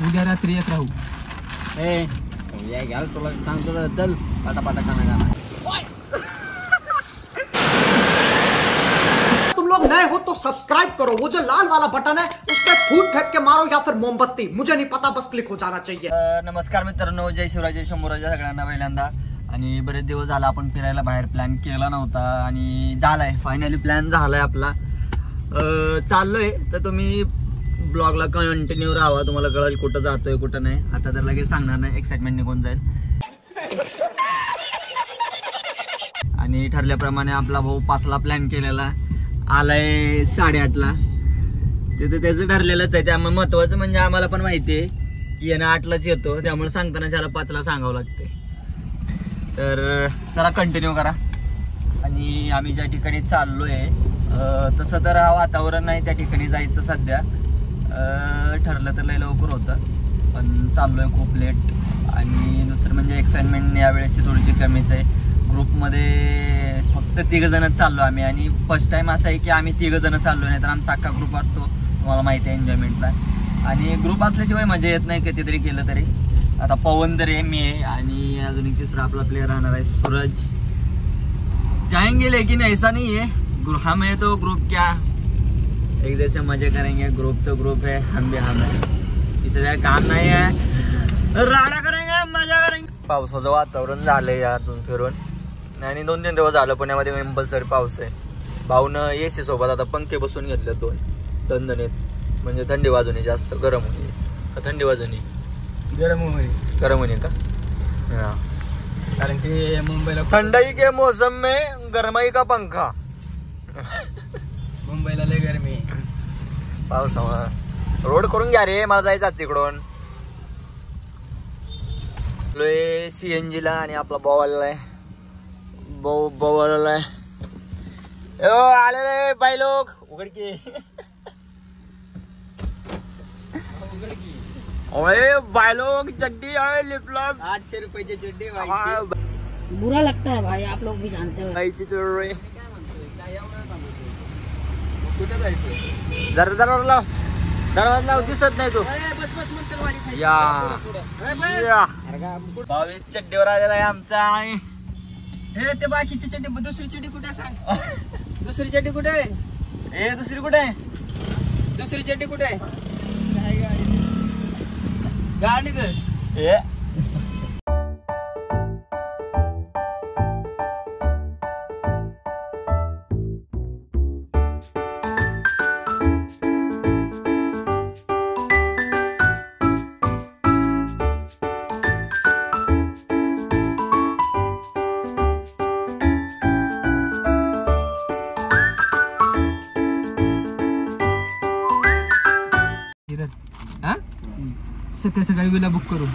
उद्या रात्री येत राहू. घ्याल तुला सांगतो तर चल पाटा खाना जाना. तुम लोग नए हो तो सब्सक्राइब करो, वो जो लाल वाला बटन है उस पर फूट फेंक के मारो या फिर मोमबत्ती, मुझे नहीं पता, बस क्लिक हो जाना चाहिए. नमस्कार मित्रांनो, जय शिवराज जय शंभूराज सगळ्यांना पहिल्यांदा. आणि बरेच दिवस झाला आपण फिरायला बाहेर प्लॅन केला नव्हता आणि झालाय फायनली प्लॅन झालाय आपला. चाललोय तर तुम्ही ब्लॉगला कंटिन्यू राहा, तुम्हाला कळेल कुठं जातोय कुठं नाही. आता तर लगेच सांगणार नाही, एक्साइटमेंट निघून जाईल. आणि ठरल्याप्रमाणे आपला भाऊ 5ला प्लॅन केलेला आलाय 8:30ला. तिथे त्याचं ठरलेलंच आहे. त्यामुळे महत्वाचं म्हणजे आम्हाला पण माहिती आहे की यानं 8लाच येतो, त्यामुळे सांगताना त्याला 5ला सांगावं लागते. तर चला कंटिन्यू करा. आणि आम्ही ज्या ठिकाणी चाललोय तसं तर वातावरण नाही त्या ठिकाणी जायचं सध्या. ठरलं तर लय लवकर होतं, पण चाललोय खूप लेट. आणि दुसरं म्हणजे एक्साइटमेंट यावेळेची थोडीशी कमीच आहे. ग्रुपमध्ये फक्त 3 जणच चाललो आम्ही. आणि फर्स्ट टाइम असं आहे की आम्ही 3 जण चाललो, नाही तर आमचा अख्खा ग्रुप असतो, तुम्हाला माहिती आहे एन्जॉयमेंटला. आणि ग्रुप असल्याशिवाय मजा येत नाही कधीतरी केलं तरी. आता पवन तर आहे, मी आहे आणि अजून एक तिसरा आपला प्लेयर राहणार आहे सूरज. जाएंगे लेकिन ऐसा नहीं है हम है तो ग्रुप क्या एक जैसे मजे करेंगे. ग्रुप तो ग्रुप है, हम भी हम है, इसलिए काम नहीं है, राडा करेंगे मजा करेंगे. पावसाचं वातावरण झालंय यातून फिरून. आणि 2-3 दिवस झालं पुण्यामध्ये कंपल्सरी पाऊस आहे. भाऊनं एसी सोबत आता पंखे बसून घेतले 2 दणदणीत, म्हणजे थंडी वाजून जास्त गरम होणे का थंडी वाजून गरम होणे का. हाँ, कारण की मुंबईला ठंडाई के मौसम में गरमाई का पंखा. मुंबईला लय गरमी. पावसामुळे रोड करून घ्या रे, मला जायचं तिकडून. CNG ला आणि आपला बॉवाला आहे बॉवाला आले बाई लोक उघडकी. ओए बाई लोग चड्डी आहे लिपलॉप 800 रुपयाची चड्डी. बुरा लगता है भाई, आप लोग भी जानते हो. बाईची चोरी. कुठं जायचं? जरा दरवाजा लाव दिसत नाही तो. या 22 चड्डीवर आलेला आहे आमचा. हे ते बाकीची चड्डी, दुसरी चड्डी कुठे सांग. दुसरी चड्डी कुठे आहे? ए दुसरी कुठे आहे? दुसरी चड्डी कुठे आहे? गाडी तर ए सकाळी विला बुक करू,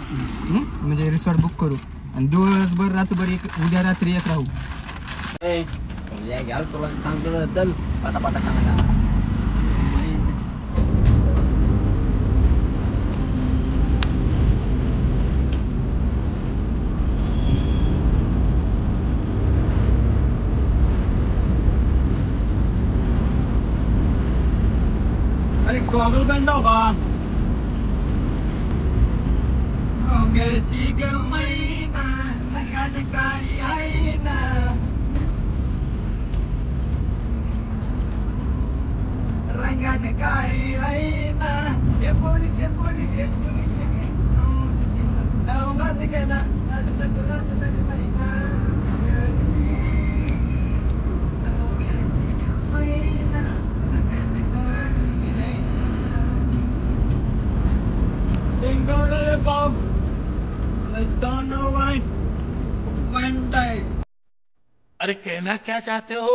म्हणजे रिसॉर्ट बुक करू आणि दिवसभर रात्रभर उद्या रात्री येत राहू. घ्याल तुला सांगतो तर चल पाटा खाना जाना. अरे गॉगल पहन लो बा. घरची गमईना रंगाची काळी आहे ना, रंगाची काळी आहे ना. हे पोरीचे माझं गेला अरे कहना क्या चाहते हो?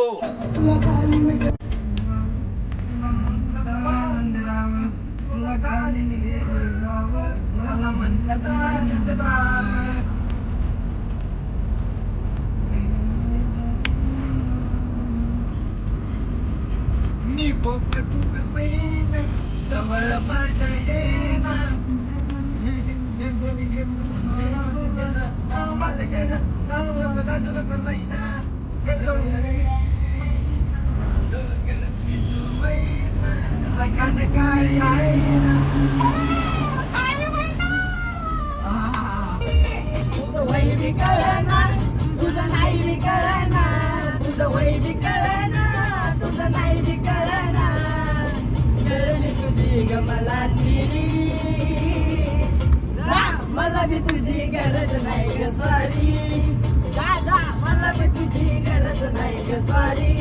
बी कळना तुझं नाही बी कळना तुझं वय बी कळना तुझं नाही बी कळना कळली तुझी ग मला ती मला बी तुझी गरज नाही ग सॉरी जा मला बी तुझी गरज नाही ग सॉरी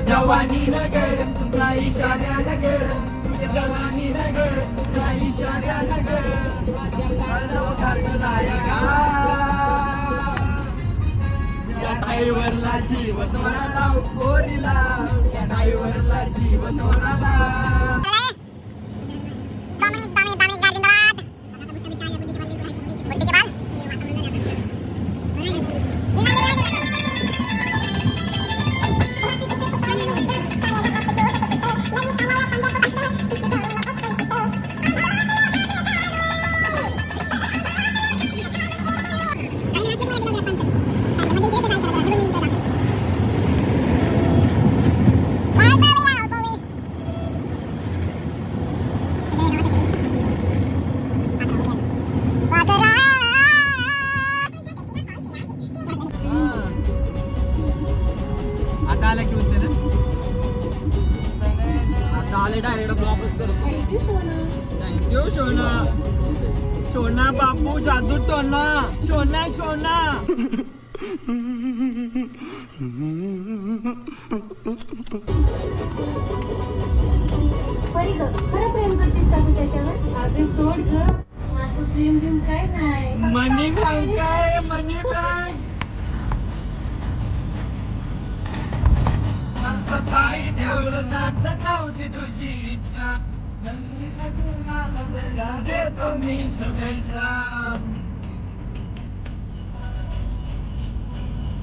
जवानी नगर तुझा इशाऱ्या नगर जवानी नगर तुझा इशाऱ्या नगर ड्रायव्हरला जीव थोडा लाव पोरीला ड्रायव्हरला जीव थोडा लाव डायरेक्ट ब्लॉगच करतो थँक्यू सोना सोना बाबू जादू टोना सोना सोना परी ग खरं प्रेम करतेस का तू त्याच्यावर अगं सोड ग माझं प्रेम बिम काय नाही मनी बँक काय मनी बँक साई ठेवलं नात नव्हती तुझी इच्छा देतो मी शुभेच्छा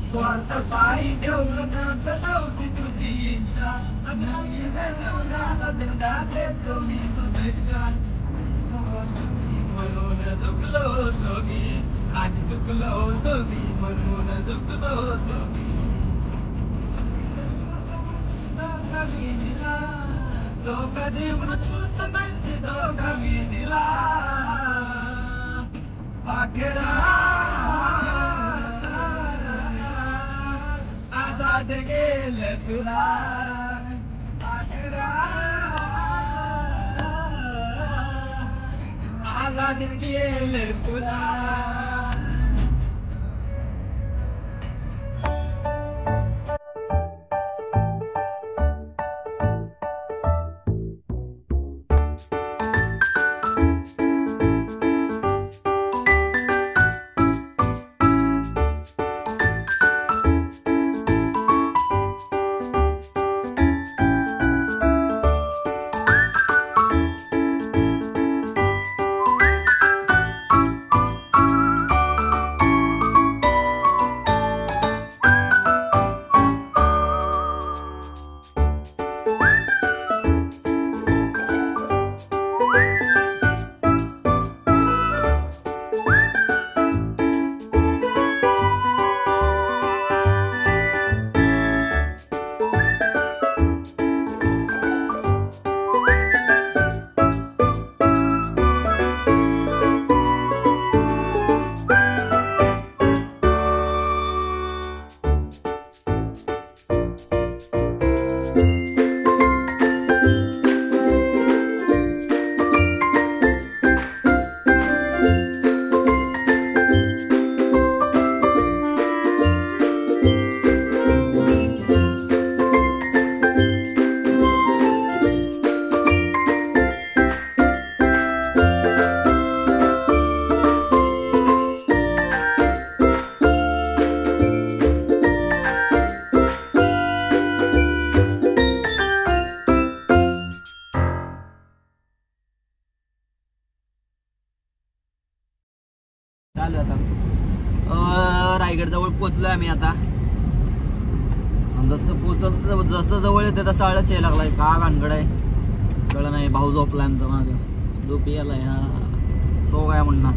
स्वार्थ पायी ठेवलं नात नव्हती तुझी इच्छा देतो मी शुभेच्छा म्हणून चुकलो होतो मी आणि चुकलो होतो मी म्हणून चुकलो होतो मी धोका देऊन तूच म्हणते धोका मी दिला पाखेडा आजाद गेलं तुला पाखेडा आजाद गेलं तुला पोचलोय आम्ही आता. जसं पोचल जसं जवळ येते तसं आळस यायला लागलाय. का भानगड आहे कळलं नाही. भाऊ झोपलाय आमचा मागं. झोप यायलाय. हा सो काय म्हणणार.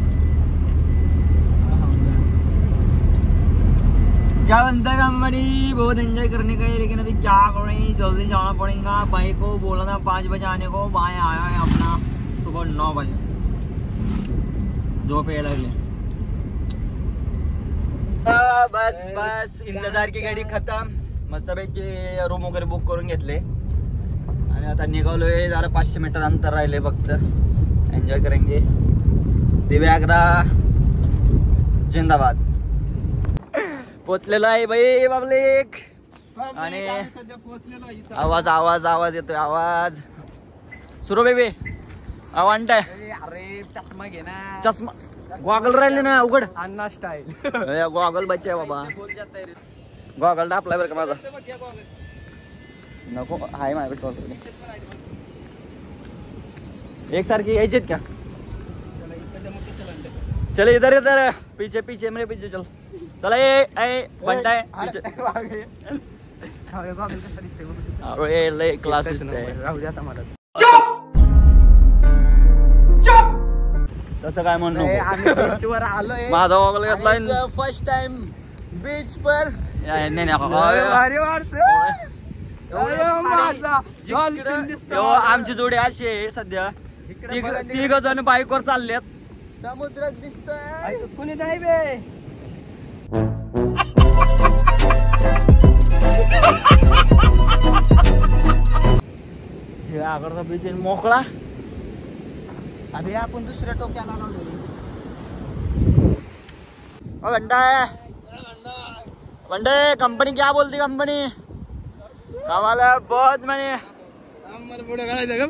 क्या बनता है कंपनी, बहुत एंजॉय करने का है, लेकिन अभी क्या करें, जल्दी जाना पड़ेगा. भाई को बोला था 5 बजे आने को, भाई आया है अपना सुबह 9 बजे. जो पे लगले. बस बस इंतजार की गाडी खतम. मस्तपैकी रूम वगैरे बुक करून घेतले आणि आता निघालोय. जरा 500 मीटर अंतर राहिले फक्त. एन्जॉय करेंगे. दिव्याग्रा जिंदाबाद. पोचलेलो आहे बाई पब्लिक. आणि आवाज आवाज आवाज येतोय. आवाज सुरू बेबी आवाज आहे. अरे चष्मा घे ना. चष्मा गॉगल राहिले ना उघड. अन्ना स्टाईल. गॉगल बच्चे बाबा. गॉगल टापलाय बरं का माझा. नको हाय माझ्या एक सारखी यायचेत का. चल इधर इधर पीछे पीछे मेरे पीछे चल. चला ए बनता है पीछे. अरे लय क्लासेस तसं काय म्हणू नको. आलोय माझा गॉगल घेतलाय. फर्स्ट टाइम बीच पर. आमची जोडी अशी आहे सध्या. तिघ जण बाईकवर चाललेत. समुद्र दिसतोय कुणी नाही बे. आकडचा बीच मोकळा. अभि आपण दुसऱ्या टोक्याला वनडे कंपनी क्या बोलती. कंपनी कामाला बहुत म्हणे. पुढे घालायचं का.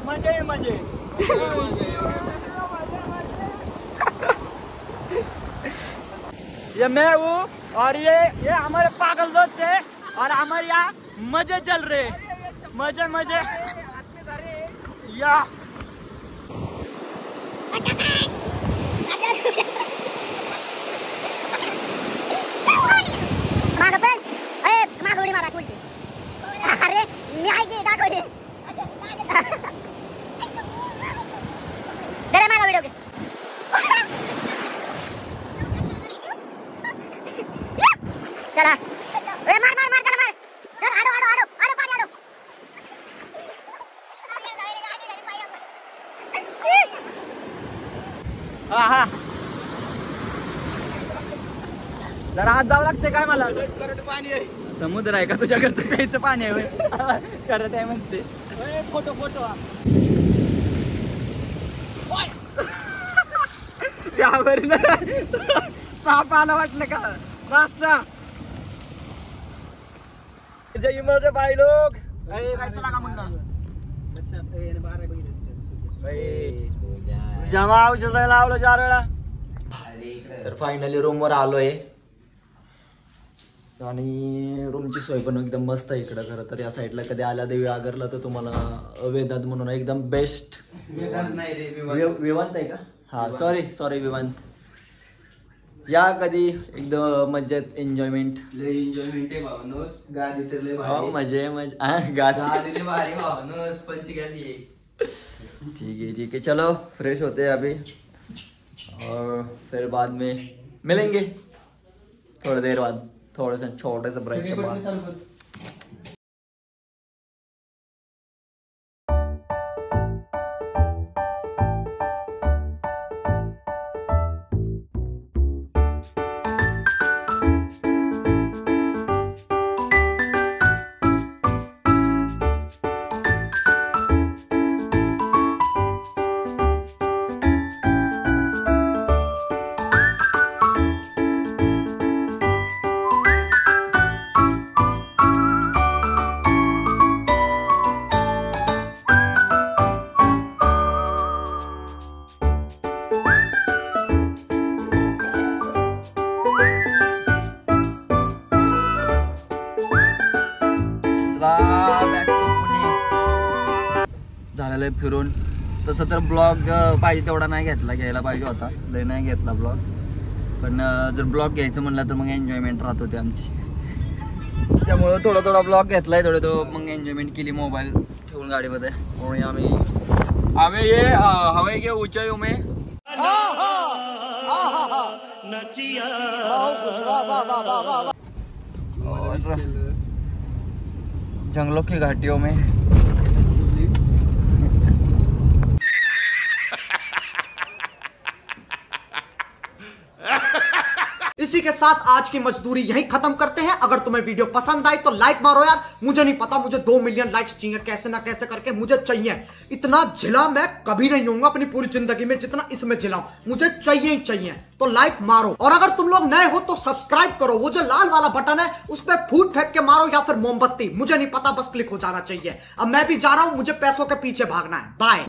मजे मजे. ये मैं हूँ और ये हमारे पागल दोस्त है और हमारे यहाँ मजे चल रहे. मजे मजे या. अरे मी आहे की दाखवली. जरा मला व्हिडिओ घे. चला ए मार मार मार चला मार. चल आडो आडो आडो आडो पाणी आडो. हा हा जरा आज जावं लागते काय मला. पाणी आहे. समुद्र आहे का तुझ्याकडचं प्यायचं पाणी आहे. करत आहे म्हणते. फोटो फोटो यावर साप आला वाटलं का. रास्ता जय माझे भाई लोग. काय लागा म्हणणं जमा औषध लावलं 4 वेळा. तर फायनली रूम वर आलोय आणि रूमची सोय पण एकदम मस्त आहे इकडं. खरं तर या साईडला कधी आल्या देवी आगरला तर तुम्हाला वेदांत म्हणून एकदम बेस्ट. विवांत आहे का. हा सॉरी विवांत. या कधी एकदम मजेत एन्जॉयमेंट. लय एन्जॉयमेंट आहे भावनोस. गाडी तर लय भारी. मजे गाडी लय भारी भावनोस. पंच गाडी. ठीक है चलो फ्रेश होते हैं अभी और फिर बाद में मिलेंगे थोड़ी देर बाद. थोड़ा सा छोटे से ब्रेक के बाद. झालेलं आहे फिरून तसं तर ब्लॉग पाहिजे तेवढा नाही घेतला, घ्यायला पाहिजे होता, लय नाही घेतला ब्लॉग. पण जर ब्लॉग घ्यायचं म्हणलं तर मग एन्जॉयमेंट राहत होती आमची, त्यामुळं थोडा ब्लॉग घेतलाय, मग एन्जॉयमेंट केली मोबाईल ठेवून गाडीमध्ये. म्हणून आम्ही ये हवे के ऊंचाइयों में और जंगलों की घाटियों में इसी के साथ आज की मजदूरी यहीं खत्म करते हैं। अगर तुम्हें वीडियो पसंद आई तो लाइक मारो यार, मुझे नहीं पता, मुझे 2 मिलियन लाइक्स चाहिए, कैसे ना कैसे करके मुझे चाहिए। इतना झिला मैं कभी नहीं होऊंगा अपनी पूरी जिंदगी में जितना इसमें झिलाऊं, मुझे चाहिए ही चाहिए। तो लाइक मारो, और अगर तुम लोग नए हो तो सब्सक्राइब करो, वो जो लाल वाला बटन है उस पर फूट फेंक के मारो या फिर मोमबत्ती, मुझे नहीं पता, बस क्लिक हो जाना चाहिए। अब मैं भी जा रहा हूं, मुझे पैसों के पीछे भागना है। बाय।